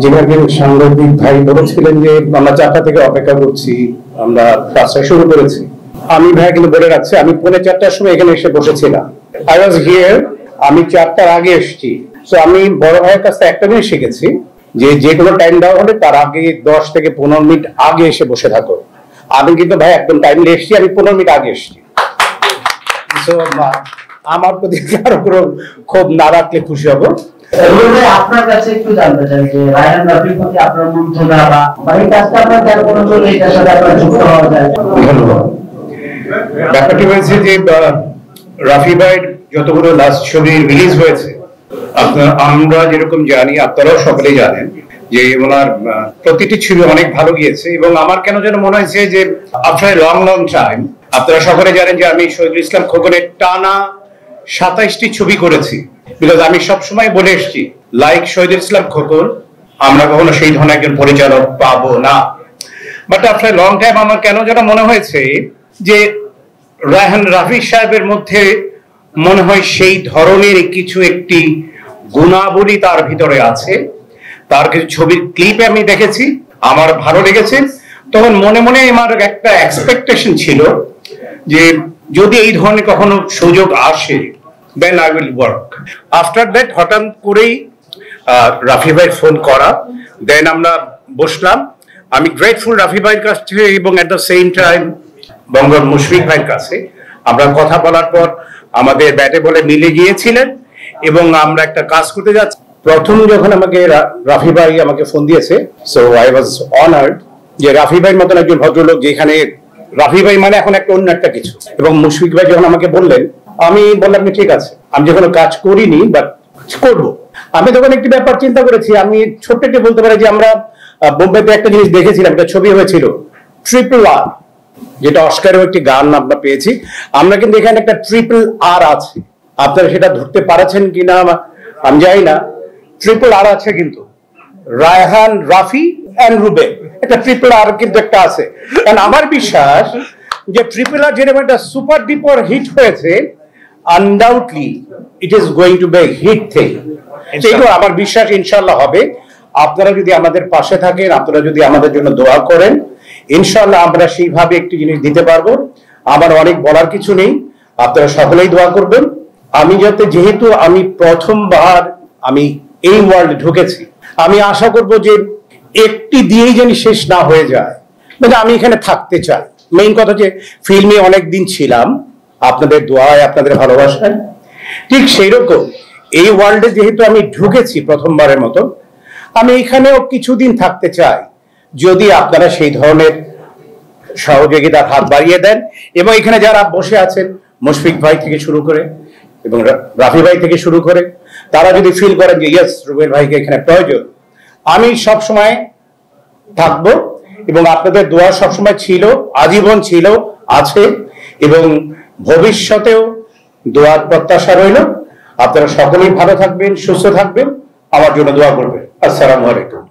যিনি সাংবাদিক ভাই বলেছিলেন যে আমরা 4টা থেকে অপেক্ষা করছি, আমরা 5টায় শুরু করেছি। আমি ভাই কিন্তু বলে রাখছি, আমি 4:45টার সময় এখানে এসে বসেছিলাম। আই ওয়াজ হিয়ার, আমি 4টার আগে এসেছি। তো আমি বড় ভাইয়ের কাছে একটা জিনিস শিখেছি যে যে কোনো টাইম দেওয়া হলে তার আগে 10 থেকে 15 মিনিট আগে এসে বসে থাকো। আমি কিন্তু ভাই একদম টাইমলি এসেছি, আমি 15 মিনিট আগে এসেছি। আমার প্রতি কারো কোনো ক্ষোভ না রাখলে খুশি হবো। আপনার কাছে একটু জানতে চাই যে রায়হান রাফির প্রতি আপনার মন্তব্য বা এই কাজটা আপনার কেন কোনো এইটার সাথে আপনার যুক্ত হওয়া যায়? ধন্যবাদ। ব্যাপারটি হয়েছে যে রাফি ভাইয়ের যতগুলো লাস্ট ছবি রিলিজ হয়েছে, আমরা যেরকম জানি, আপনারাও সকলেই জানেন যে ওনার প্রতিটি ছবি অনেক ভালো গিয়েছে। এবং আমার কেন যেন মনে হয়েছে যে আফটার লং টাইম, আপনারা সকলে জানেন যে আমি শহীদুল ইসলাম খোকনের টানা 27টি ছবি করেছি। বিকজ আমি সবসময় বলে এসেছি, লাইক শহীদুল ইসলাম খোকন আমরা কখনো সেই ধরনের একজন পরিচালক পাবো না। বাট আফটার লং টাইম আমার কেন যেন মনে হয়েছে যে রায়হান রাফি সাহেবের মধ্যে মনে হয় সেই ধরনের কিছু একটি গুণাবলী তার ভিতরে আছে। তার কিছু ছবির ক্লিপে আমি দেখেছি, আমার ভালো লেগেছে। তখন মনে মনে আমার একটা এক্সপেকটেশন ছিল যে যদি এই ধরনের কখনো সুযোগ আসে, then I will work. After that হঠাৎ করেই রাফি ভাই ফোন করা, দেন আমরা বসলাম। আমি গ্রেটফুল রাফি ভাইয়ের কাছ থেকে এবং এট দ্য সেম টাইম বঙ্গর মুশফিক ভাইয়ের কাছে। আমরা কথা বলার পর আমাদের ব্যাটে বলে মিলে গিয়েছিলেন এবং আমরা একটা কাজ করতে যাচ্ছি। প্রথম যখন আমাকে রাফি ভাই আমাকে ফোন দিয়েছে, সো আই ওয়াজ অনার্ড যে রাফি ভাইয়ের মতন একজন ভদ্রলোক, যেখানে রাফি ভাই মানে এখন একটা অন্য একটা কিছু। এবং মুশফিক ভাই যখন আমাকে বললেন, আমি বললাম ঠিক আছে, আমি যখন কাজ করিনি বাট করবো। আমি তখন একটি ব্যাপার চিন্তা করেছি, আমি ছোট্ট একটু বলতে পারি যে আমরা বোম্বেতে একটা জিনিস দেখেছিলাম, একটা ছবি হয়েছিল RRR, যেটা অস্কারেও একটি গান আমরা পেয়েছি। আমরা কিন্তু এখানে একটা RRR আছে, আপনারা সেটা ধরতে পারছেন কিনা আমি জানি না। RRR আছে কিন্তু, রায়হান রাফি এন্ড রুবেল, একটা RRR কিন্তু একটা আছে। কারণ আমার বিশ্বাস যে RRR যেরকম একটা সুপার ডিপার হিট হয়েছে, undoubtedly it is going to be hit thing. এইটা আমার বিশ্বাস ইনশাআল্লাহ হবে। আপনারা যদি আমাদের পাশে থাকেন, আপনারা যদি আমাদের জন্য দোয়া করেন, ইনশাআল্লাহ আমরা সেইভাবে একটি জিনিস দিতে পারবো। আমার অনেক বলার কিছু নেই, আপনারা সকলেই দোয়া করবেন। আমি যেহেতু আমি প্রথমবার আমি এই ওয়ার্ল্ডে ঢুকেছি, আমি আশা করব যে একটি দিয়েই যেন শেষ না হয়ে যায়। মানে আমি এখানে থাকতে চাই। মেইন কথা যে ফিল্মে অনেক দিন ছিলাম, আপনাদের দোয়ায়, আপনাদের ভালোবাসায়। ঠিক সেই রকম এই ওয়ার্ল্ডে যেহেতু আমি ঢুকেছি প্রথমবারের মতো, আমি এখানেও কিছুদিন থাকতে চাই, যদি আপনারা সেই ধরনের সহযোগিতার হাত বাড়িয়ে দেন। এবং এখানে যারা বসে আছেন, মুশফিক ভাই থেকে শুরু করে এবং রাফি ভাই থেকে শুরু করে, তারা যদি ফিল করেন যে ইয়েস রুবেল ভাইকে এখানে প্রয়োজন, আমি সব সময় থাকবো। এবং আপনাদের দোয়া সবসময় ছিল, আজীবন ছিল, আছে এবং ভবিষ্যতেও দোয়ার প্রত্যাশা রইল। আপনারা সকলেই ভালো থাকবেন, সুস্থ থাকবেন, আমার জন্য দোয়া করবেন। আসসালামু আলাইকুম।